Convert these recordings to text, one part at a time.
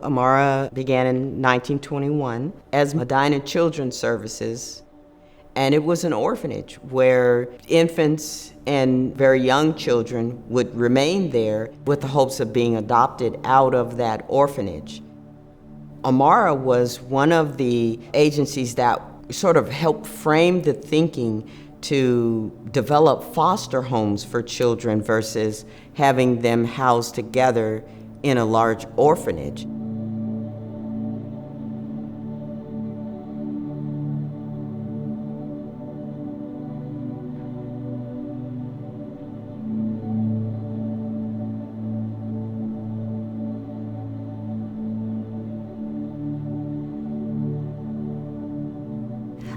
Amara began in 1921 as Medina Children's Services, and it was an orphanage where infants and very young children would remain there with the hopes of being adopted out of that orphanage. Amara was one of the agencies that sort of helped frame the thinking to develop foster homes for children versus having them housed together in a large orphanage.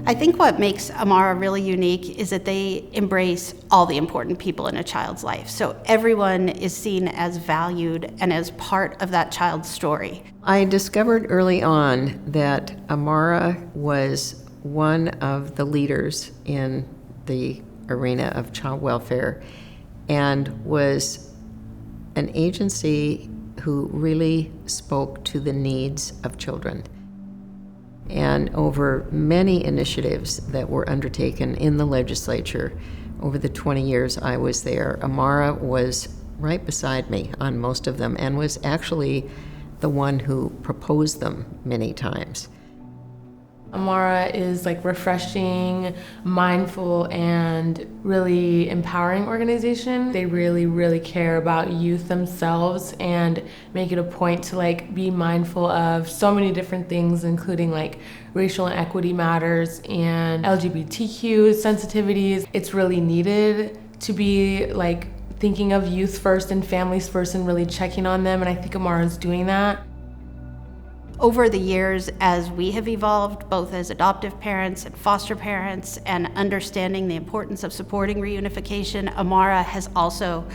I think what makes Amara really unique is that they embrace all the important people in a child's life. So everyone is seen as valued and as part of that child's story. I discovered early on that Amara was one of the leaders in the arena of child welfare and was an agency who really spoke to the needs of children. And over many initiatives that were undertaken in the legislature over the 20 years I was there, Amara was right beside me on most of them and was actually the one who proposed them many times. Amara is like refreshing, mindful, and really empowering organization. They really care about youth themselves and make it a point to like be mindful of so many different things, including like racial and equity matters and LGBTQ sensitivities. It's really needed to be like thinking of youth first and families first and really checking on them, and I think Amara is doing that. Over the years, as we have evolved, both as adoptive parents and foster parents, and understanding the importance of supporting reunification, Amara has also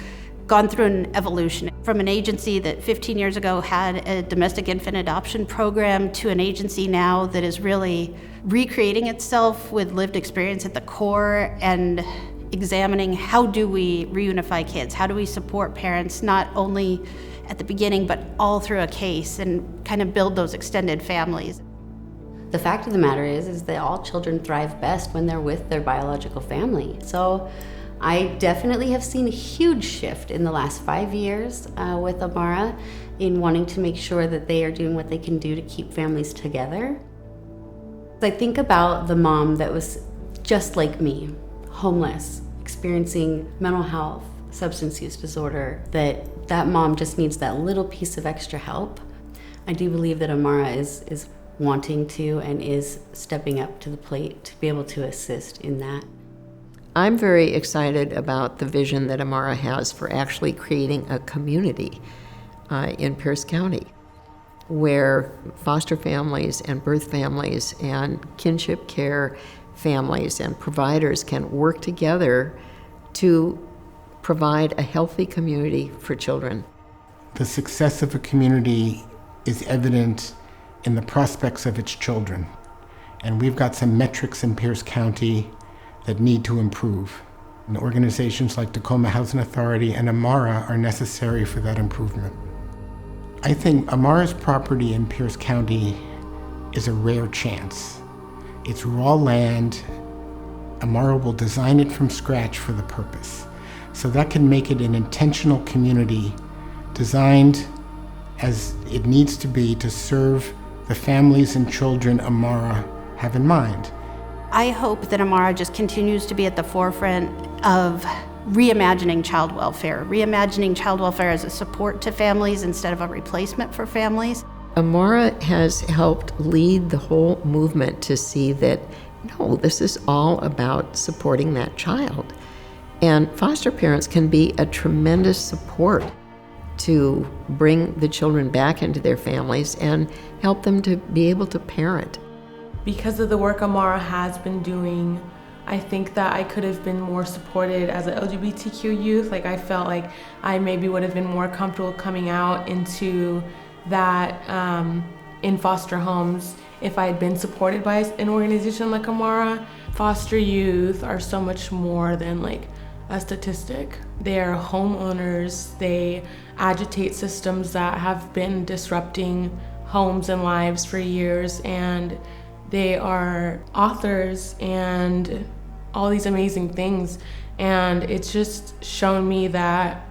gone through an evolution. From an agency that 15 years ago had a domestic infant adoption program to an agency now that is really recreating itself with lived experience at the core and examining how do we reunify kids, how do we support parents not only at the beginning, but all through a case and kind of build those extended families. The fact of the matter is that all children thrive best when they're with their biological family. So I definitely have seen a huge shift in the last 5 years with Amara in wanting to make sure that they are doing what they can do to keep families together. I think about the mom that was just like me, homeless, experiencing mental health, substance use disorder, that mom just needs that little piece of extra help. I do believe that Amara is wanting to and is stepping up to the plate to be able to assist in that. I'm very excited about the vision that Amara has for actually creating a community in Pierce County where foster families and birth families and kinship care families and providers can work together to provide a healthy community for children. The success of a community is evident in the prospects of its children. And we've got some metrics in Pierce County that need to improve. And organizations like Tacoma Housing Authority and Amara are necessary for that improvement. I think Amara's property in Pierce County is a rare chance. It's raw land. Amara will design it from scratch for the purpose. So that can make it an intentional community designed as it needs to be to serve the families and children Amara have in mind. I hope that Amara just continues to be at the forefront of reimagining child welfare as a support to families instead of a replacement for families. Amara has helped lead the whole movement to see that, no, this is all about supporting that child. And foster parents can be a tremendous support to bring the children back into their families and help them to be able to parent. Because of the work Amara has been doing, I think that I could have been more supported as an LGBTQ youth. Like I felt like I maybe would have been more comfortable coming out into that in foster homes if I had been supported by an organization like Amara. Foster youth are so much more than like a statistic. They are homeowners. They agitate systems that have been disrupting homes and lives for years, and they are authors and all these amazing things. And it's just shown me that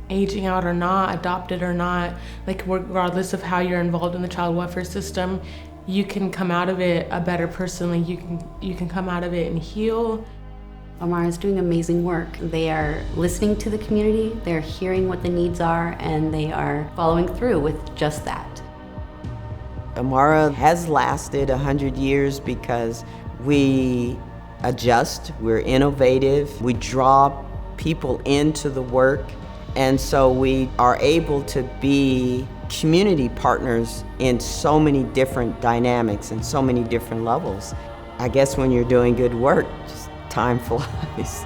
aging out or not, adopted or not, like regardless of how you're involved in the child welfare system, you can come out of it a better person. Like you can come out of it and heal. Amara is doing amazing work. They are listening to the community, they're hearing what the needs are, and they are following through with just that. Amara has lasted 100 years because we adjust, we're innovative, we draw people into the work, and so we are able to be community partners in so many different dynamics and so many different levels. I guess when you're doing good work, just time flies.